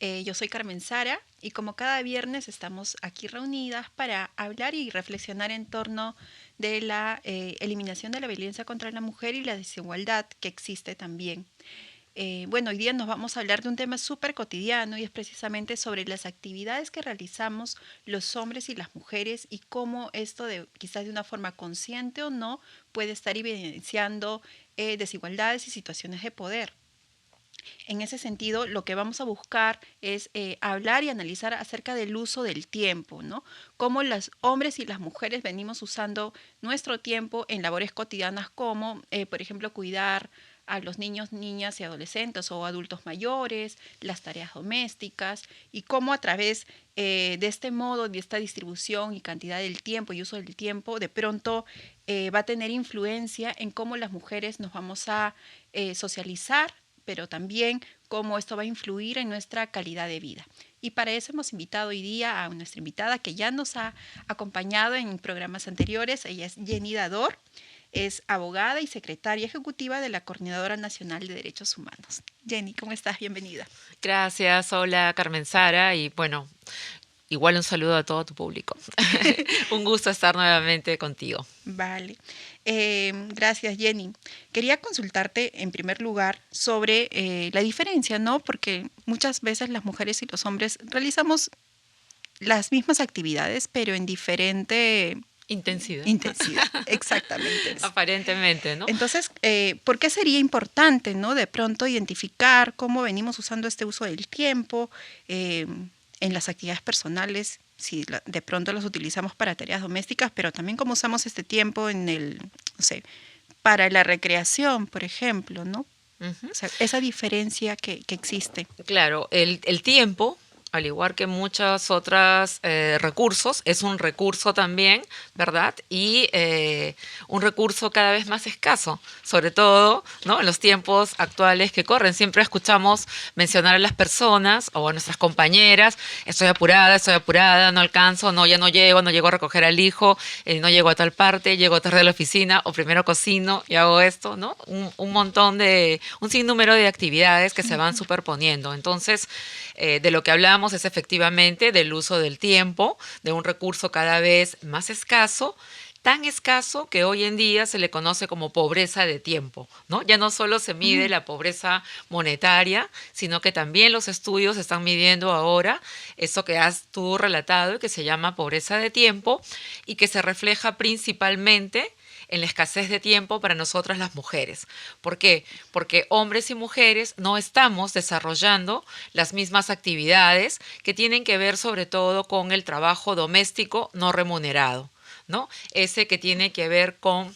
Yo soy Carmen Sara y como cada viernes estamos aquí reunidas para hablar y reflexionar en torno de la eliminación de la violencia contra la mujer y la desigualdad que existe también. Bueno, hoy día nos vamos a hablar de un tema súper cotidiano y es precisamente sobre las actividades que realizamos los hombres y las mujeres y cómo esto, quizás de una forma consciente o no, puede estar evidenciando desigualdades y situaciones de poder. En ese sentido, lo que vamos a buscar es hablar y analizar acerca del uso del tiempo, ¿no? Cómo los hombres y las mujeres venimos usando nuestro tiempo en labores cotidianas como, por ejemplo, cuidar a los niños, niñas y adolescentes o adultos mayores, las tareas domésticas y cómo a través de este modo, de esta distribución y cantidad del tiempo y uso del tiempo, de pronto va a tener influencia en cómo las mujeres nos vamos a socializar, pero también cómo esto va a influir en nuestra calidad de vida. Y para eso hemos invitado hoy día a nuestra invitada que ya nos ha acompañado en programas anteriores. Ella es Jenny Dador, es abogada y secretaria ejecutiva de la Coordinadora Nacional de Derechos Humanos. Jenny, ¿cómo estás? Bienvenida. Gracias, hola Carmen Sara y bueno, igual un saludo a todo tu público. Un gusto estar nuevamente contigo. Vale. Gracias, Jenny. Quería consultarte en primer lugar sobre la diferencia, ¿no? Porque muchas veces las mujeres y los hombres realizamos las mismas actividades, pero en diferente Intensidad. intensidad. Exactamente. Aparentemente, ¿no? Entonces, ¿por qué sería importante, no, de pronto identificar cómo venimos usando este uso del tiempo en las actividades personales? Si de pronto los utilizamos para tareas domésticas, pero también cómo usamos este tiempo en el, no sé, para la recreación, por ejemplo, ¿no? Ujú. O sea, esa diferencia que existe. Claro, el tiempo, al igual que muchos otros recursos, es un recurso también, ¿verdad? Y un recurso cada vez más escaso, sobre todo, ¿no? En los tiempos actuales que corren. Siempre escuchamos mencionar a las personas o a nuestras compañeras: estoy apurada, no alcanzo, no, ya no llego a recoger al hijo, no llego a tal parte, llego tarde a la oficina, o primero cocino y hago esto, ¿no? Un sinnúmero de actividades que se van superponiendo. Entonces, de lo que hablamos es efectivamente del uso del tiempo, de un recurso cada vez más escaso, tan escaso que hoy en día se le conoce como pobreza de tiempo, ¿no? Ya no solo se mide la pobreza monetaria, sino que también los estudios están midiendo ahora eso que has tú relatado y que se llama pobreza de tiempo y que se refleja principalmente en la escasez de tiempo para nosotras las mujeres. ¿Por qué? Porque hombres y mujeres no estamos desarrollando las mismas actividades que tienen que ver sobre todo con el trabajo doméstico no remunerado, ¿no? Ese que tiene que ver con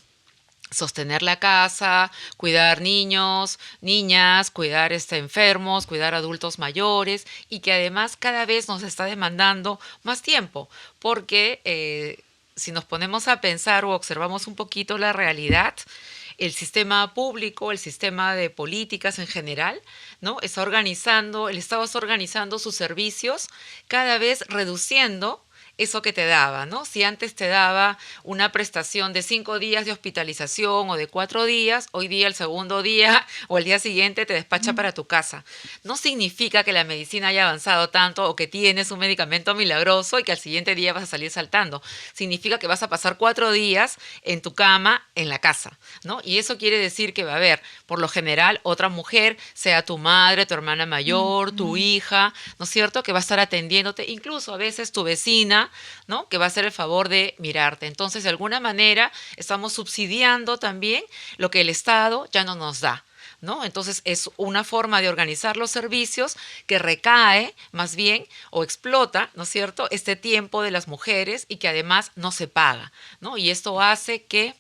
sostener la casa, cuidar niños, niñas, cuidar enfermos, cuidar adultos mayores y que además cada vez nos está demandando más tiempo porque si nos ponemos a pensar o observamos un poquito la realidad, el sistema público, el sistema de políticas en general, ¿no? El Estado está organizando sus servicios cada vez reduciendo eso que te daba, ¿no? Si antes te daba una prestación de 5 días de hospitalización o de 4 días, hoy día el segundo día o el día siguiente te despacha para tu casa. No significa que la medicina haya avanzado tanto o que tienes un medicamento milagroso y que al siguiente día vas a salir saltando. Significa que vas a pasar 4 días en tu cama en la casa, ¿no? Y eso quiere decir que va a haber, por lo general, otra mujer, sea tu madre, tu hermana mayor, tu hija, ¿no es cierto?, que va a estar atendiéndote, incluso a veces tu vecina, ¿no?, que va a hacer el favor de mirarte. Entonces, de alguna manera, estamos subsidiando también lo que el Estado ya no nos da, ¿no? Entonces es una forma de organizar los servicios que recae más bien o explota, ¿no es cierto?, este tiempo de las mujeres y que además no se paga, ¿no? Y esto hace que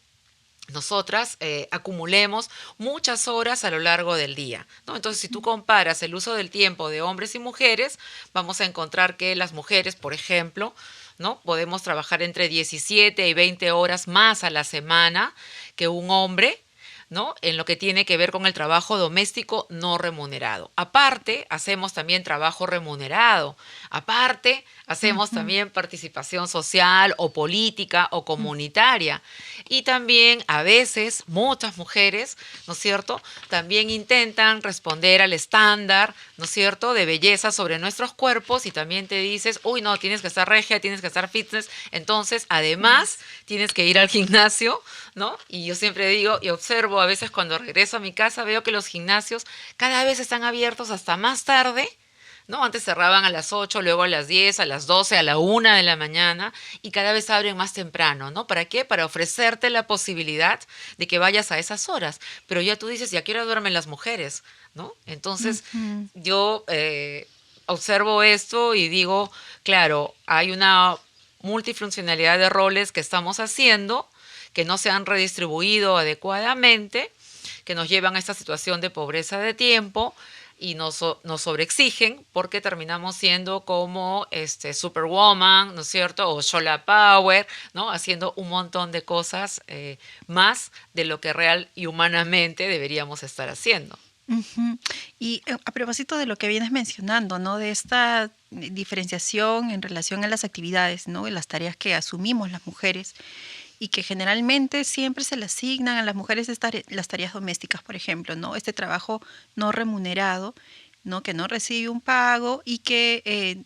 nosotras acumulemos muchas horas a lo largo del día, ¿no? Entonces, si tú comparas el uso del tiempo de hombres y mujeres, vamos a encontrar que las mujeres, por ejemplo, ¿no?, podemos trabajar entre 17 y 20 horas más a la semana que un hombre, ¿no? En lo que tiene que ver con el trabajo doméstico no remunerado. Aparte, hacemos también trabajo remunerado. Aparte, hacemos Ujú, también participación social o política o ujú, comunitaria. Y también a veces muchas mujeres, ¿no es cierto?, también intentan responder al estándar, ¿no es cierto?, de belleza sobre nuestros cuerpos y también te dices, uy, no, tienes que estar regia, tienes que estar fitness. Entonces, además, yes. tienes que ir al gimnasio, ¿no? Y yo siempre digo y observo a veces cuando regreso a mi casa, veo que los gimnasios cada vez están abiertos hasta más tarde, ¿no? Antes cerraban a las 8, luego a las 10, a las 12, a la 1 de la mañana y cada vez abren más temprano, ¿no? ¿Para qué? Para ofrecerte la posibilidad de que vayas a esas horas. Pero ya tú dices, ¿y a qué hora duermen las mujeres? ¿No? Entonces, Ujú, yo observo esto y digo, claro, hay una multifuncionalidad de roles que estamos haciendo que no se han redistribuido adecuadamente, que nos llevan a esta situación de pobreza de tiempo y nos sobreexigen porque terminamos siendo como Superwoman, ¿no es cierto? O Shola Power, ¿no? Haciendo un montón de cosas más de lo que real y humanamente deberíamos estar haciendo. ujú. Y a propósito de lo que vienes mencionando, ¿no? De esta diferenciación en relación a las actividades, ¿no? Y las tareas que asumimos las mujeres y que generalmente siempre se le asignan a las mujeres las tareas domésticas, por ejemplo, ¿no? Este trabajo no remunerado, ¿no? Que no recibe un pago y que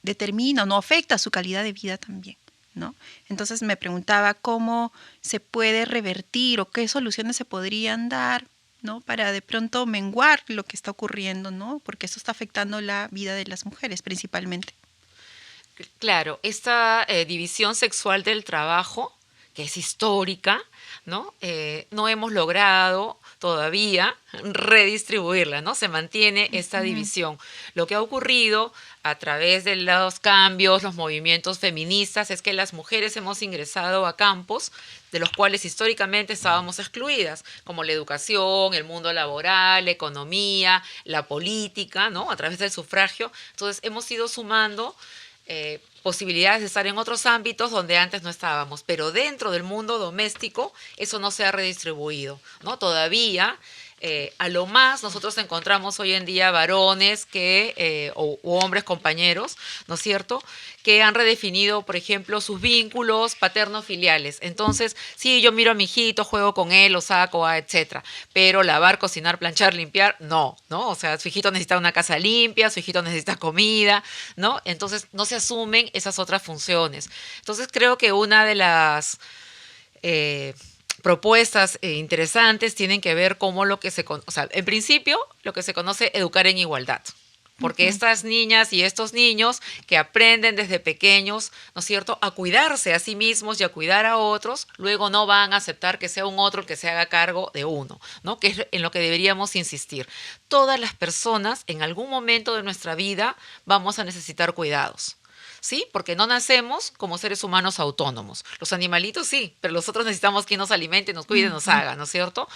determina o no afecta su calidad de vida también, ¿no? Entonces me preguntaba cómo se puede revertir o qué soluciones se podrían dar, ¿no? Para de pronto menguar lo que está ocurriendo, ¿no? Porque eso está afectando la vida de las mujeres principalmente. Claro, esta división sexual del trabajo, que es histórica, ¿no? No hemos logrado todavía redistribuirla, ¿no? Se mantiene esta Ujú, división. Lo que ha ocurrido a través de los cambios, los movimientos feministas, es que las mujeres hemos ingresado a campos de los cuales históricamente estábamos excluidas, como la educación, el mundo laboral, la economía, la política, ¿no? A través del sufragio. Entonces hemos ido sumando posibilidades de estar en otros ámbitos donde antes no estábamos, pero dentro del mundo doméstico eso no se ha redistribuido, ¿no? Todavía a lo más nosotros encontramos hoy en día varones o hombres compañeros, ¿no es cierto?, que han redefinido, por ejemplo, sus vínculos paterno-filiales. Entonces, sí, yo miro a mi hijito, juego con él, lo saco, etcétera. Pero lavar, cocinar, planchar, limpiar, no, ¿no? O sea, su hijito necesita una casa limpia, su hijito necesita comida, ¿no? Entonces, no se asumen esas otras funciones. Entonces, creo que una de las eh, propuestas interesantes tienen que ver cómo o sea, en principio, lo que se conoce educar en igualdad. Porque ujú, estas niñas y estos niños que aprenden desde pequeños, ¿no es cierto?, a cuidarse a sí mismos y a cuidar a otros, luego no van a aceptar que sea un otro el que se haga cargo de uno, ¿no? Que es en lo que deberíamos insistir. Todas las personas en algún momento de nuestra vida vamos a necesitar cuidados. ¿Sí? Porque no nacemos como seres humanos autónomos. Los animalitos sí, pero nosotros necesitamos quien nos alimente, nos cuide, nos ujú, haga, ¿no es cierto?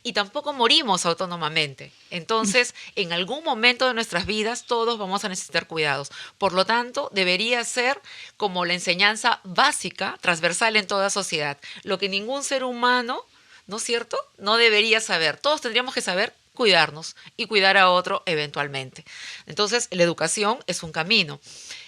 Y tampoco morimos autónomamente. Entonces, en algún momento de nuestras vidas todos vamos a necesitar cuidados. Por lo tanto, debería ser como la enseñanza básica, transversal en toda sociedad. Lo que ningún ser humano, ¿no es cierto?, no debería saber. Todos tendríamos que saber cuidarnos y cuidar a otro eventualmente. Entonces, la educación es un camino.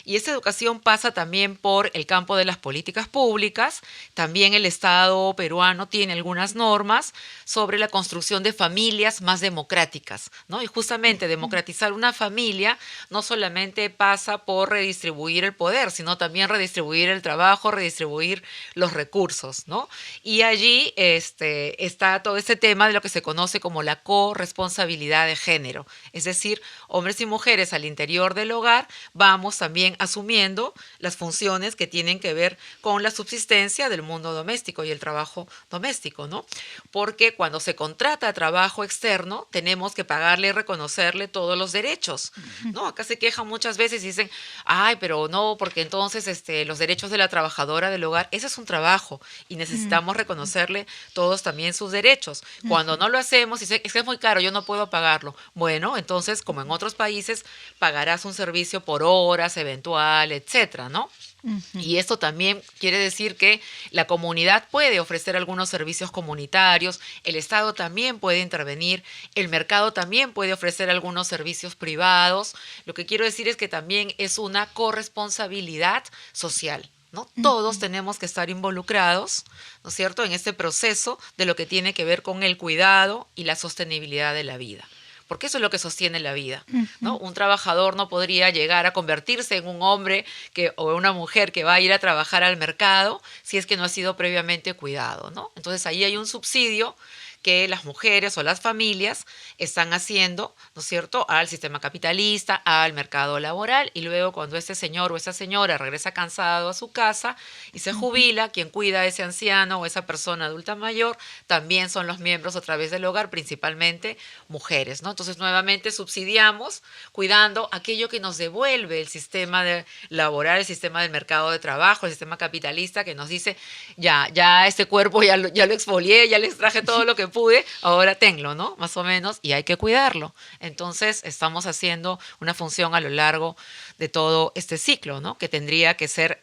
Y esa educación pasa también por el campo de las políticas públicas. También el Estado peruano tiene algunas normas sobre la construcción de familias más democráticas, ¿no? Y justamente democratizar una familia no solamente pasa por redistribuir el poder, sino también redistribuir el trabajo, redistribuir los recursos, ¿no? Y allí está todo este tema de lo que se conoce como la corresponsabilidad de género. Es decir, hombres y mujeres al interior del hogar vamos también asumiendo las funciones que tienen que ver con la subsistencia del mundo doméstico y el trabajo doméstico, ¿no? Porque cuando se contrata trabajo externo, tenemos que pagarle y reconocerle todos los derechos, ujú, ¿no? Acá se quejan muchas veces y dicen, ay, pero no, porque entonces los derechos de la trabajadora del hogar, ese es un trabajo y ujú, necesitamos reconocerle todos también sus derechos. Cuando ujú, no lo hacemos, dice, es que es muy caro, yo no puedo pagarlo. Bueno, entonces, como en otros países, pagarás un servicio por horas, eventualmente eventual, etcétera, ¿no? Ujú. Y esto también quiere decir que la comunidad puede ofrecer algunos servicios comunitarios, el Estado también puede intervenir, el mercado también puede ofrecer algunos servicios privados. Lo que quiero decir es que también es una corresponsabilidad social, ¿no? Todos Ujú. tenemos que estar involucrados, ¿no es cierto?, en este proceso de lo que tiene que ver con el cuidado y la sostenibilidad de la vida. Porque eso es lo que sostiene la vida, ¿no? Ujú. Un trabajador no podría llegar a convertirse en un hombre o una mujer que va a ir a trabajar al mercado si es que no ha sido previamente cuidado, ¿no? Entonces ahí hay un subsidio que las mujeres o las familias están haciendo, ¿no es cierto?, al sistema capitalista, al mercado laboral, y luego cuando ese señor o esa señora regresa cansado a su casa y se Ujú. jubila, quien cuida a ese anciano o esa persona adulta mayor también son los miembros a través del hogar, principalmente mujeres, ¿no? Entonces nuevamente subsidiamos cuidando aquello que nos devuelve el sistema laboral, el sistema del mercado de trabajo, el sistema capitalista que nos dice, ya este cuerpo ya lo exfolié, ya les traje todo lo que pude, ahora tenlo, ¿no? Más o menos, y hay que cuidarlo. Entonces, estamos haciendo una función a lo largo de todo este ciclo, ¿no? Que tendría que ser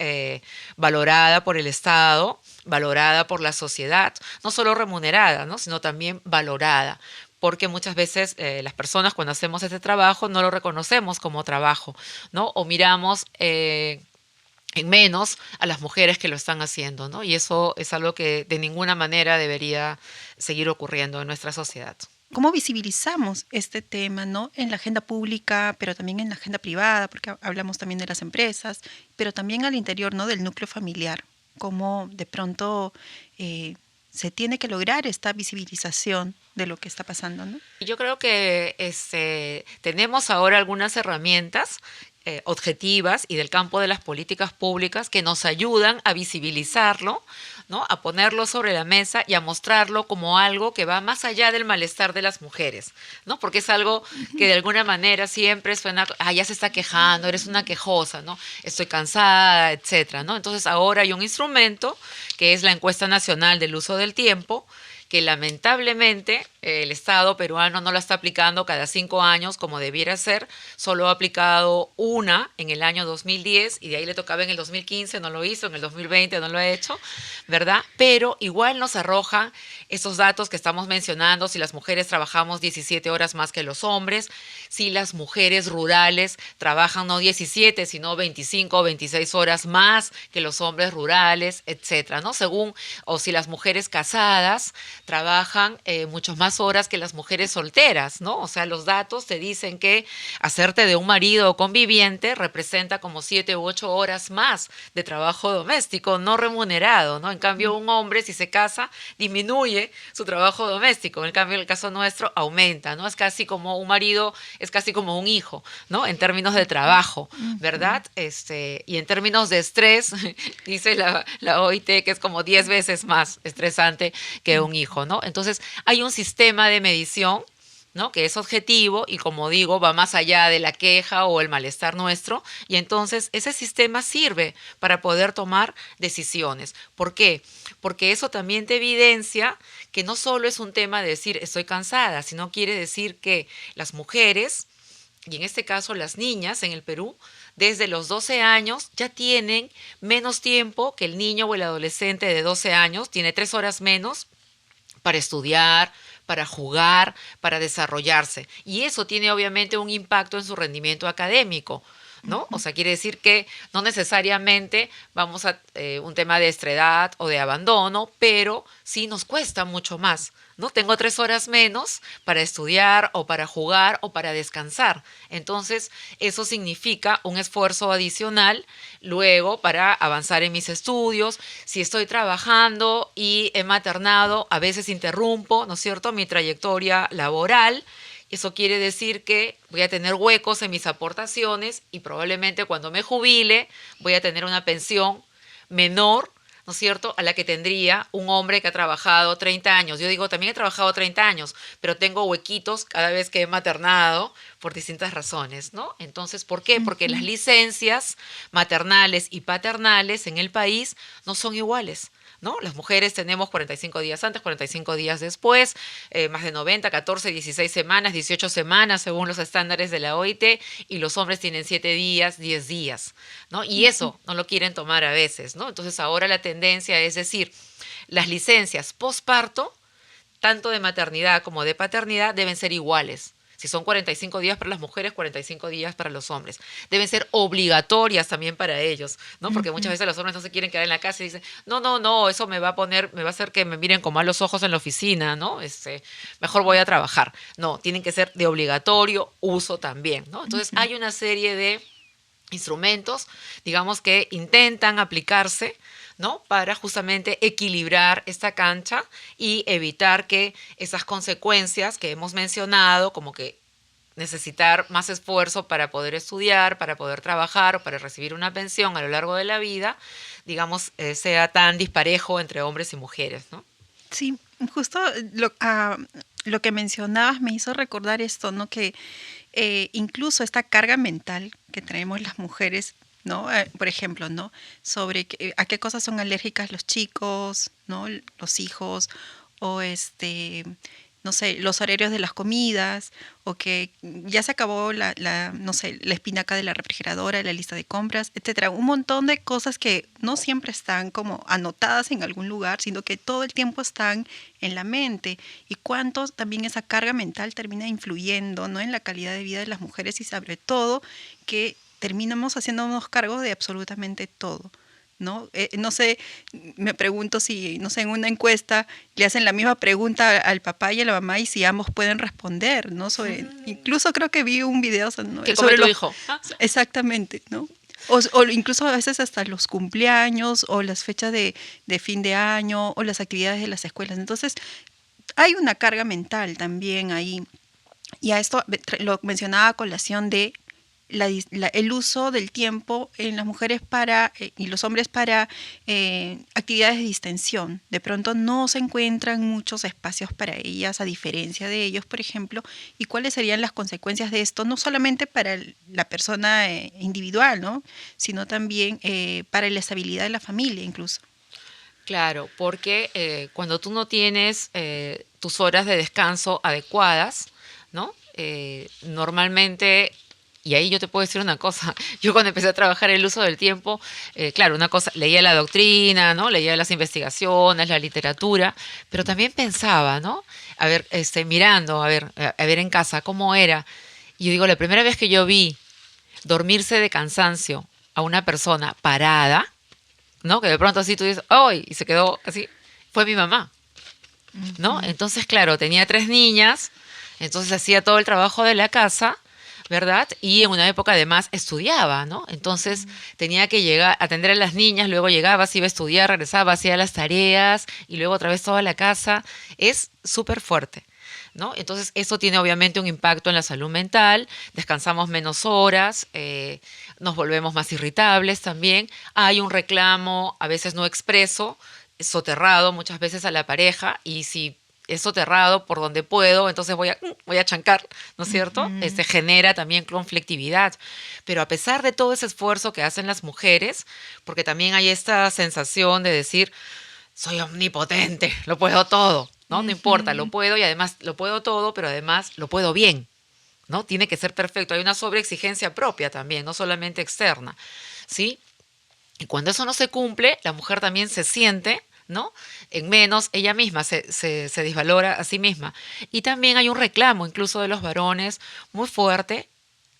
valorada por el Estado, valorada por la sociedad, no solo remunerada, ¿no? Sino también valorada. Porque muchas veces las personas cuando hacemos este trabajo no lo reconocemos como trabajo, ¿no? O miramos en menos a las mujeres que lo están haciendo, ¿no? Y eso es algo que de ninguna manera debería seguir ocurriendo en nuestra sociedad. ¿Cómo visibilizamos este tema, ¿no? En la agenda pública, pero también en la agenda privada, porque hablamos también de las empresas, pero también al interior, ¿no? Del núcleo familiar. Cómo de pronto se tiene que lograr esta visibilización de lo que está pasando, ¿no? Yo creo que tenemos ahora algunas herramientas objetivas y del campo de las políticas públicas que nos ayudan a visibilizarlo, ¿no? A ponerlo sobre la mesa y a mostrarlo como algo que va más allá del malestar de las mujeres, ¿no? Porque es algo que de alguna manera siempre suena, ya se está quejando, eres una quejosa, ¿no? Estoy cansada, etcétera, ¿no? Entonces ahora hay un instrumento que es la encuesta nacional del uso del tiempo, que lamentablemente el Estado peruano no la está aplicando cada 5 años como debiera ser, solo ha aplicado una en el año 2010 y de ahí le tocaba en el 2015, no lo hizo, en el 2020 no lo ha hecho, ¿verdad? Pero igual nos arroja esos datos que estamos mencionando, si las mujeres trabajamos 17 horas más que los hombres, si las mujeres rurales trabajan no 17, sino 25 o 26 horas más que los hombres rurales, etcétera, ¿no? Según, o si las mujeres casadas trabajan muchas más horas que las mujeres solteras, ¿no? O sea, los datos te dicen que hacerte de un marido o conviviente representa como 7 u 8 horas más de trabajo doméstico no remunerado, ¿no? En cambio, un hombre, si se casa, disminuye su trabajo doméstico. En cambio, en el caso nuestro, aumenta, ¿no? Es casi como un marido, es casi como un hijo, ¿no? En términos de trabajo, Ujú. ¿verdad? Y en términos de estrés, dice la OIT que es como 10 veces más estresante que un hijo, ¿no? Entonces, hay un sistema de medición, ¿no? Que es objetivo y, como digo, va más allá de la queja o el malestar nuestro, y entonces ese sistema sirve para poder tomar decisiones. ¿Por qué? Porque eso también te evidencia que no solo es un tema de decir estoy cansada, sino quiere decir que las mujeres, y en este caso las niñas en el Perú, desde los 12 años ya tienen menos tiempo que el niño o el adolescente de 12 años, tiene 3 horas menos para estudiar, para jugar, para desarrollarse. Y eso tiene obviamente un impacto en su rendimiento académico, ¿no? O sea, quiere decir que no necesariamente vamos a un tema de estredad o de abandono, pero sí nos cuesta mucho más, ¿no? Tengo 3 horas menos para estudiar o para jugar o para descansar. Entonces, eso significa un esfuerzo adicional luego para avanzar en mis estudios. Si estoy trabajando y he maternado, a veces interrumpo, ¿no es cierto?, mi trayectoria laboral. Eso quiere decir que voy a tener huecos en mis aportaciones y probablemente cuando me jubile voy a tener una pensión menor, ¿no es cierto?, a la que tendría un hombre que ha trabajado 30 años. Yo digo, también he trabajado 30 años, pero tengo huequitos cada vez que he maternado por distintas razones, ¿no? Entonces, ¿por qué? Porque las Ujú. licencias maternales y paternales en el país no son iguales. ¿no? Las mujeres tenemos 45 días antes, 45 días después, más de 90, 14, 16 semanas, 18 semanas según los estándares de la OIT, y los hombres tienen 7 días, 10 días, ¿no? Y eso no lo quieren tomar a veces, ¿no? Entonces ahora la tendencia es decir, las licencias postparto, tanto de maternidad como de paternidad, deben ser iguales. Si son 45 días para las mujeres, 45 días para los hombres. Deben ser obligatorias también para ellos, ¿no? Porque muchas veces los hombres no se quieren quedar en la casa y dicen, no, no, no, eso me va a poner, me va a hacer que me miren con malos ojos en la oficina, ¿no? Mejor voy a trabajar. No, tienen que ser de obligatorio uso también, ¿no? Entonces hay una serie de instrumentos, digamos, que intentan aplicarse, ¿no? Para justamente equilibrar esta cancha y evitar que esas consecuencias que hemos mencionado, como que necesitar más esfuerzo para poder estudiar, para poder trabajar o para recibir una pensión a lo largo de la vida, digamos, sea tan disparejo entre hombres y mujeres, ¿no? Sí, justo lo que mencionabas me hizo recordar esto, ¿no? Que incluso esta carga mental que traemos las mujeres, ¿no? Por ejemplo, ¿no? Sobre a qué cosas son alérgicas los chicos, ¿no? Los hijos, o no sé, los horarios de las comidas, o que ya se acabó no sé, la espinaca de la refrigeradora, la lista de compras, etcétera. Un montón de cosas que no siempre están como anotadas en algún lugar, sino que todo el tiempo están en la mente. Y cuánto también esa carga mental termina influyendo, ¿no? En la calidad de vida de las mujeres, y sobre todo que terminamos haciéndonos cargo de absolutamente todo, ¿no? No sé, me pregunto si, no sé, en una encuesta le hacen la misma pregunta al papá y a la mamá y si ambos pueden responder, ¿no? Incluso creo que vi un video, ¿no? ¿Qué come sobre tu hijo? exactamente, ¿no? O incluso a veces hasta los cumpleaños o las fechas de fin de año o las actividades de las escuelas. Entonces, hay una carga mental también ahí. Y a esto lo mencionaba a colación de el uso del tiempo en las mujeres y los hombres para actividades de distensión. De pronto no se encuentran muchos espacios para ellas, a diferencia de ellos, por ejemplo, y cuáles serían las consecuencias de esto, no solamente para la persona individual, ¿no? Sino también para la estabilidad de la familia incluso. Claro, porque cuando tú no tienes tus horas de descanso adecuadas, ¿no? Normalmente, y ahí yo te puedo decir una cosa, yo cuando empecé a trabajar el uso del tiempo, claro, una cosa, leía la doctrina, ¿no? Leía las investigaciones, la literatura, pero también pensaba, ¿no? A ver, mirando, a ver en casa cómo era. Y yo digo, la primera vez que yo vi dormirse de cansancio a una persona parada, ¿no? Que de pronto así tú dices, ¡ay! Y se quedó así, fue mi mamá, ¿no? Entonces, claro, tenía 3 niñas, entonces hacía todo el trabajo de la casa, ¿verdad? Y en una época además estudiaba, ¿no? Entonces tenía que llegar, atender a las niñas, luego llegaba, se iba a estudiar, regresaba, hacía las tareas y luego otra vez toda la casa. Es súper fuerte, ¿no? Entonces eso tiene obviamente un impacto en la salud mental, descansamos menos horas, nos volvemos más irritables también, hay un reclamo a veces no expreso, soterrado muchas veces a la pareja, y si es soterrado por donde puedo, entonces voy a chancar, ¿no es cierto? Genera también conflictividad. Pero a pesar de todo ese esfuerzo que hacen las mujeres, porque también hay esta sensación de decir, soy omnipotente, lo puedo todo, ¿no? No importa, lo puedo, y además lo puedo todo, pero además lo puedo bien, ¿no? Tiene que ser perfecto. Hay una sobreexigencia propia también, no solamente externa, ¿sí? Y cuando eso no se cumple, la mujer también se siente, ¿no? En menos, ella misma se desvalora a sí misma. Y también hay un reclamo, incluso de los varones, muy fuerte,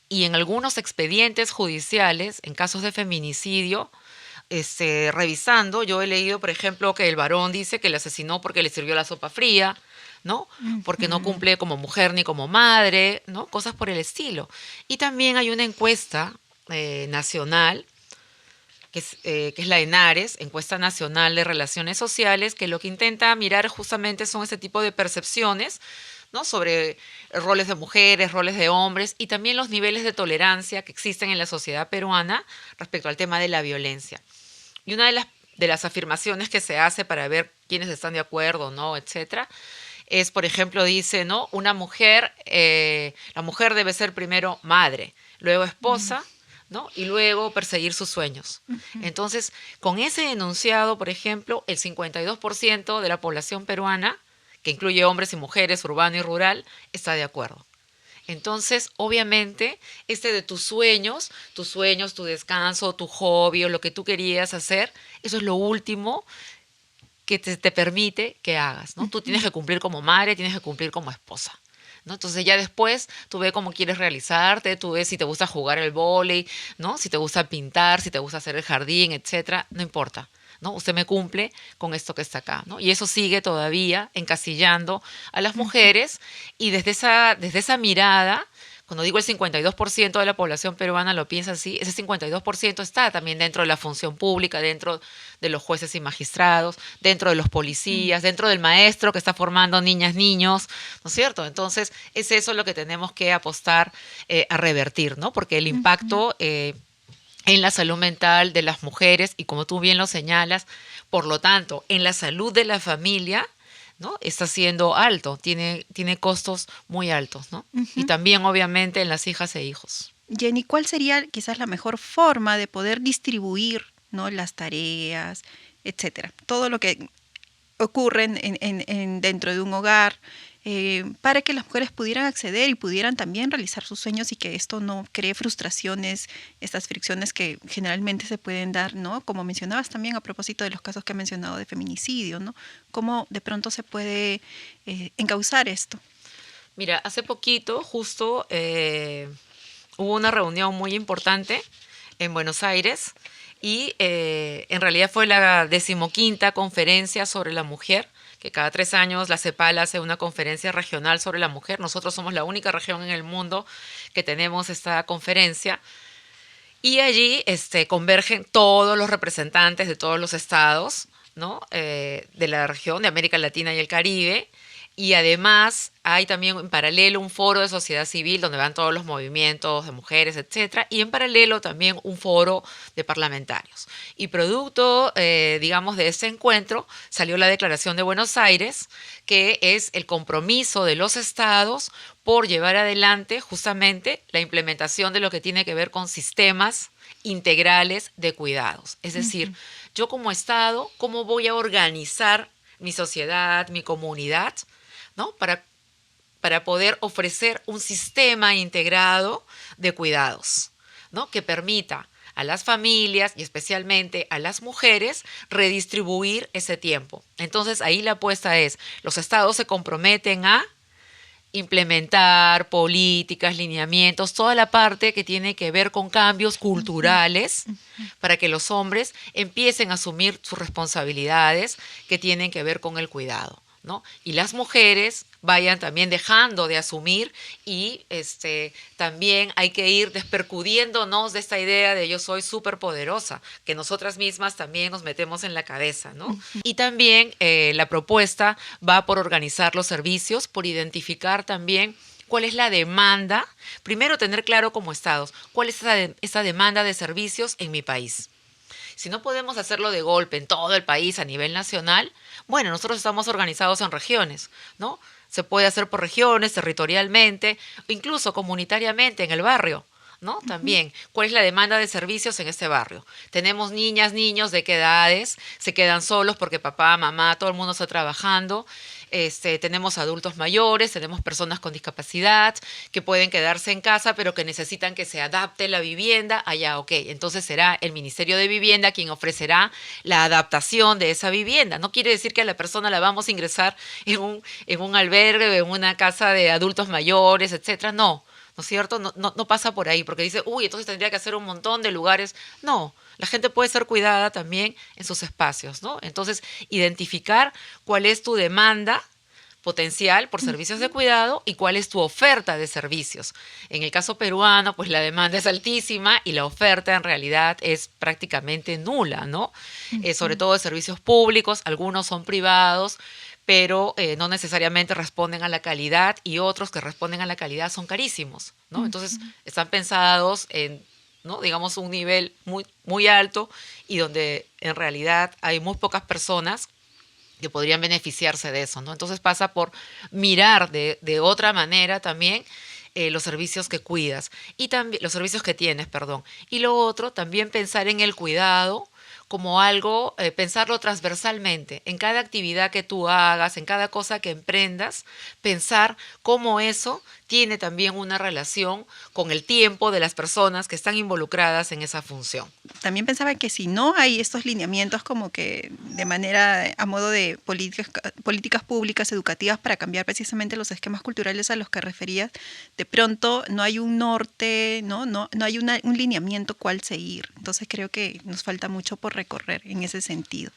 y en algunos expedientes judiciales, en casos de feminicidio, revisando, yo he leído, por ejemplo, que el varón dice que le asesinó porque le sirvió la sopa fría, ¿no? Porque no cumple como mujer ni como madre, ¿no? Cosas por el estilo. Y también hay una encuesta nacional que es la ENARES, Encuesta Nacional de Relaciones Sociales, que lo que intenta mirar justamente son ese tipo de percepciones, ¿no? Sobre roles de mujeres, roles de hombres, y también los niveles de tolerancia que existen en la sociedad peruana respecto al tema de la violencia. Y una de las afirmaciones que se hace para ver quiénes están de acuerdo, ¿no? Etcétera, es, por ejemplo, dice, ¿no? Una mujer, la mujer debe ser primero madre, luego esposa, ¿no? Y luego perseguir sus sueños. Entonces, con ese enunciado, por ejemplo, el 52% de la población peruana, que incluye hombres y mujeres, urbano y rural, está de acuerdo. Entonces, obviamente, de tus sueños, tu descanso, tu hobby o lo que tú querías hacer, eso es lo último que te permite que hagas, ¿no? Tú tienes que cumplir como madre, tienes que cumplir como esposa, ¿no? Entonces ya después tú ves cómo quieres realizarte, tú ves si te gusta jugar el vóley, ¿no? Si te gusta pintar, si te gusta hacer el jardín, etcétera, no importa, ¿no? Usted me cumple con esto que está acá, ¿no? Y eso sigue todavía encasillando a las mujeres y desde esa mirada, cuando digo el 52% de la población peruana lo piensa así, ese 52% está también dentro de la función pública, dentro de los jueces y magistrados, dentro de los policías, dentro del maestro que está formando niñas, niños, ¿no es cierto? Entonces, es eso lo que tenemos que apostar a revertir, ¿no? Porque el impacto en la salud mental de las mujeres y como tú bien lo señalas, por lo tanto, en la salud de la familia, ¿no? Está siendo alto, tiene costos muy altos, ¿no? Y también, obviamente, en las hijas e hijos. Jenny, ¿cuál sería quizás la mejor forma de poder distribuir, ¿no?, las tareas, etcétera? Todo lo que ocurre dentro de un hogar, para que las mujeres pudieran acceder y pudieran también realizar sus sueños y que esto no cree frustraciones, estas fricciones que generalmente se pueden dar, ¿no? Como mencionabas también a propósito de los casos que he mencionado de feminicidio, ¿no? ¿Cómo de pronto se puede encauzar esto? Mira, hace poquito justo hubo una reunión muy importante en Buenos Aires y en realidad fue la 15ª conferencia sobre la mujer, que cada 3 años la CEPAL hace una conferencia regional sobre la mujer. Nosotros somos la única región en el mundo que tenemos esta conferencia. Y allí convergen todos los representantes de todos los estados, ¿no? De la región de América Latina y el Caribe. Y además hay también en paralelo un foro de sociedad civil donde van todos los movimientos de mujeres, etcétera, y en paralelo también un foro de parlamentarios. Y producto, digamos, de ese encuentro salió la Declaración de Buenos Aires, que es el compromiso de los estados por llevar adelante justamente la implementación de lo que tiene que ver con sistemas integrales de cuidados. Es decir, yo como estado, ¿cómo voy a organizar mi sociedad, mi comunidad, ¿no? Para poder ofrecer un sistema integrado de cuidados, ¿no? Que permita a las familias y especialmente a las mujeres redistribuir ese tiempo. Entonces ahí la apuesta es, los estados se comprometen a implementar políticas, lineamientos, toda la parte que tiene que ver con cambios culturales para que los hombres empiecen a asumir sus responsabilidades que tienen que ver con el cuidado, ¿no? Y las mujeres vayan también dejando de asumir y también hay que ir despercudiéndonos de esta idea de yo soy súper poderosa, que nosotras mismas también nos metemos en la cabeza, ¿no? Y también la propuesta va por organizar los servicios, por identificar también cuál es la demanda. Primero, tener claro como estados, cuál es esa demanda de servicios en mi país. Si no podemos hacerlo de golpe en todo el país a nivel nacional, bueno, nosotros estamos organizados en regiones, ¿no? Se puede hacer por regiones, territorialmente, o incluso comunitariamente en el barrio, ¿no? También, ¿cuál es la demanda de servicios en este barrio? Tenemos niñas, niños, ¿de qué edades? Se quedan solos porque papá, mamá, todo el mundo está trabajando. Tenemos adultos mayores, tenemos personas con discapacidad que pueden quedarse en casa, pero que necesitan que se adapte la vivienda. Allá, ok, entonces será el Ministerio de Vivienda quien ofrecerá la adaptación de esa vivienda. No quiere decir que a la persona la vamos a ingresar en un albergue, en una casa de adultos mayores, etcétera. No. ¿No es cierto? No pasa por ahí, porque dice, uy, entonces tendría que hacer un montón de lugares. No, la gente puede ser cuidada también en sus espacios, ¿no? Entonces, identificar cuál es tu demanda potencial por servicios de cuidado y cuál es tu oferta de servicios. En el caso peruano, pues la demanda es altísima y la oferta en realidad es prácticamente nula, ¿no? Sobre todo de servicios públicos, algunos son privados, pero no necesariamente responden a la calidad y otros que responden a la calidad son carísimos, ¿no? Entonces, están pensados en, ¿no?, digamos, un nivel muy, muy alto y donde en realidad hay muy pocas personas que podrían beneficiarse de eso, ¿no? Entonces pasa por mirar de otra manera también los servicios que cuidas y también los servicios que tienes, perdón. Y lo otro, también pensar en el cuidado como algo, pensarlo transversalmente, en cada actividad que tú hagas, en cada cosa que emprendas, pensar cómo eso tiene también una relación con el tiempo de las personas que están involucradas en esa función. También pensaba que si no hay estos lineamientos como que de manera, a modo de políticas públicas educativas para cambiar precisamente los esquemas culturales a los que referías, de pronto no hay un norte, no hay un lineamiento cual seguir. Entonces creo que nos falta mucho por recorrer en ese sentido.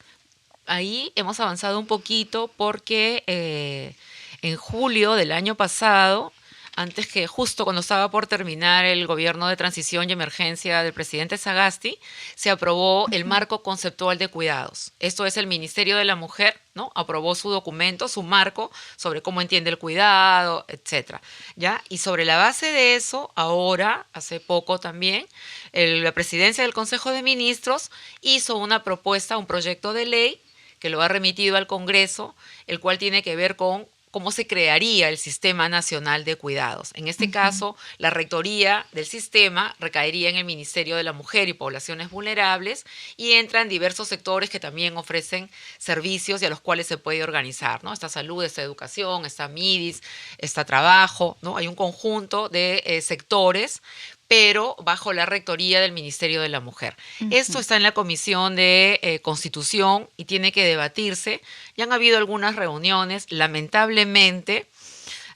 Ahí hemos avanzado un poquito porque en julio del año pasado, antes que justo cuando estaba por terminar el gobierno de transición y emergencia del presidente Sagasti, se aprobó el marco conceptual de cuidados. Esto es el Ministerio de la Mujer, ¿no? Aprobó su documento, su marco sobre cómo entiende el cuidado, etcétera, ¿ya? Y sobre la base de eso, ahora, hace poco también, la presidencia del Consejo de Ministros hizo una propuesta, un proyecto de ley que lo ha remitido al Congreso, el cual tiene que ver con cómo se crearía el Sistema Nacional de Cuidados. En este caso, la rectoría del sistema recaería en el Ministerio de la Mujer y Poblaciones Vulnerables y entran diversos sectores que también ofrecen servicios y a los cuales se puede organizar, ¿no? Está salud, está educación, está MIDIS, está trabajo, ¿no? Hay un conjunto de sectores, pero bajo la rectoría del Ministerio de la Mujer. Esto está en la Comisión de Constitución y tiene que debatirse. Ya han habido algunas reuniones, lamentablemente.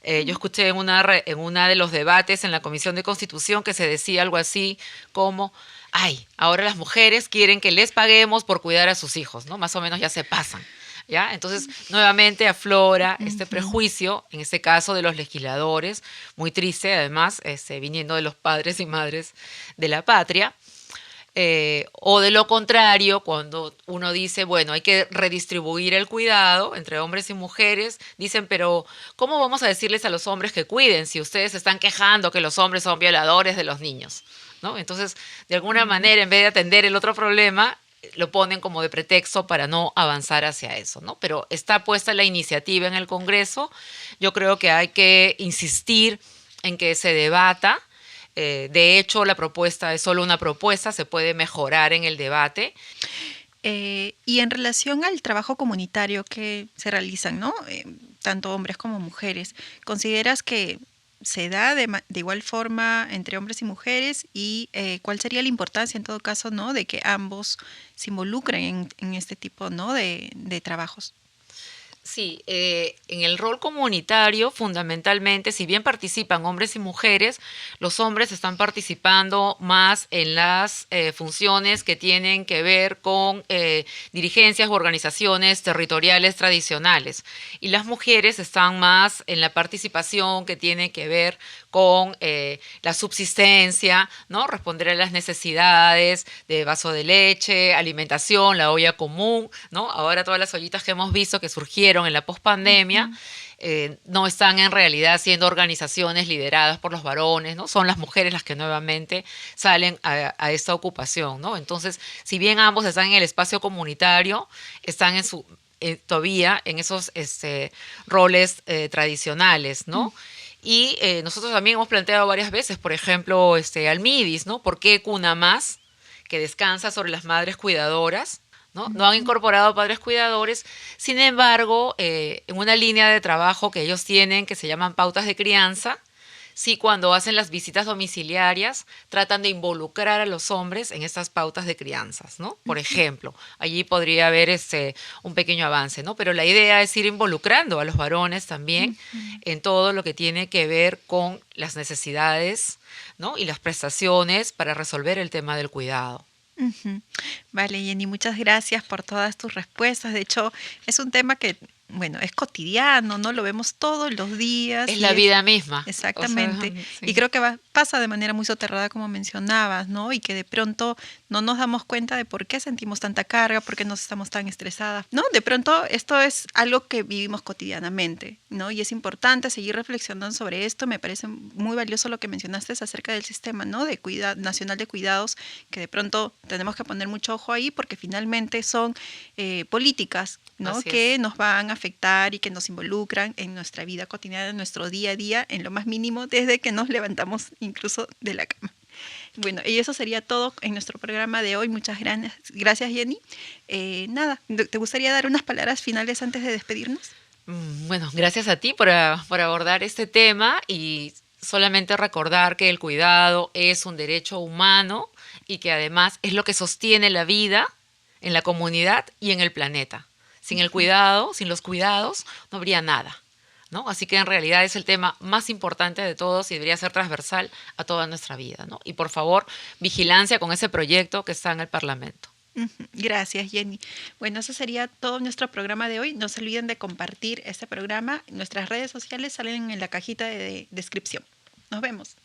Yo escuché en una de los debates en la Comisión de Constitución que se decía algo así como, ay, ahora las mujeres quieren que les paguemos por cuidar a sus hijos, ¿no? Más o menos ya se pasan. ¿Ya? Entonces, nuevamente aflora este prejuicio, en este caso de los legisladores, muy triste además, viniendo de los padres y madres de la patria, o de lo contrario, cuando uno dice, bueno, hay que redistribuir el cuidado entre hombres y mujeres, dicen, pero ¿cómo vamos a decirles a los hombres que cuiden si ustedes se están quejando que los hombres son violadores de los niños? ¿No? Entonces, de alguna manera, en vez de atender el otro problema, lo ponen como de pretexto para no avanzar hacia eso, ¿no? Pero está puesta la iniciativa en el Congreso. Yo creo que hay que insistir en que se debata. De hecho, la propuesta es solo una propuesta, se puede mejorar en el debate. Y en relación al trabajo comunitario que se realizan, ¿no? Tanto hombres como mujeres, ¿consideras que se da de igual forma entre hombres y mujeres? Y ¿cuál sería la importancia en todo caso, ¿no? de que ambos se involucren en este tipo, ¿no? de trabajos? Sí, en el rol comunitario, fundamentalmente, si bien participan hombres y mujeres, los hombres están participando más en las funciones que tienen que ver con dirigencias u organizaciones territoriales tradicionales. Y las mujeres están más en la participación que tiene que ver con la subsistencia, ¿no? Responder a las necesidades de vaso de leche, alimentación, la olla común, ¿no? Ahora todas las ollitas que hemos visto que surgieron en la pospandemia, no están en realidad siendo organizaciones lideradas por los varones, ¿no? Son las mujeres las que nuevamente salen a esta ocupación, ¿no? Entonces, si bien ambos están en el espacio comunitario, están todavía en esos roles tradicionales, ¿no? Y nosotros también hemos planteado varias veces, por ejemplo, al MIDIS, ¿no? ¿Por qué Cuna Más, que descansa sobre las madres cuidadoras? No han incorporado padres cuidadores. Sin embargo, en una línea de trabajo que ellos tienen, que se llaman pautas de crianza, sí, cuando hacen las visitas domiciliarias, tratan de involucrar a los hombres en estas pautas de crianzas, ¿no? Por ejemplo, allí podría haber un pequeño avance, ¿no? Pero la idea es ir involucrando a los varones también en todo lo que tiene que ver con las necesidades, ¿no? Y las prestaciones para resolver el tema del cuidado. Vale, Jenny, muchas gracias por todas tus respuestas. De hecho, es un tema que, bueno, es cotidiano, ¿no? Lo vemos todos los días. Es la vida misma. Exactamente. O sea, Y sí. creo que va pasa de manera muy soterrada, como mencionabas, ¿no? Y que de pronto no nos damos cuenta de por qué sentimos tanta carga, por qué nos estamos tan estresadas, ¿no? De pronto esto es algo que vivimos cotidianamente, ¿no? Y es importante seguir reflexionando sobre esto. Me parece muy valioso lo que mencionaste acerca del sistema, ¿no? De nacional de cuidados, que de pronto tenemos que poner mucho ojo ahí porque finalmente son políticas, ¿no? Así Que es. nos van a afectar y que nos involucran en nuestra vida cotidiana, en nuestro día a día, en lo más mínimo, desde que nos levantamos incluso de la cama. Bueno, y eso sería todo en nuestro programa de hoy. Muchas gracias, Jenny. Nada, ¿te gustaría dar unas palabras finales antes de despedirnos? Bueno, gracias a ti por abordar este tema y solamente recordar que el cuidado es un derecho humano y que además es lo que sostiene la vida en la comunidad y en el planeta. Sin el cuidado, sin los cuidados, no habría nada, ¿no? Así que en realidad es el tema más importante de todos y debería ser transversal a toda nuestra vida, ¿no? Y por favor, vigilancia con ese proyecto que está en el Parlamento. Gracias, Jenny. Bueno, eso sería todo nuestro programa de hoy. No se olviden de compartir este programa. Nuestras redes sociales salen en la cajita de descripción. Nos vemos.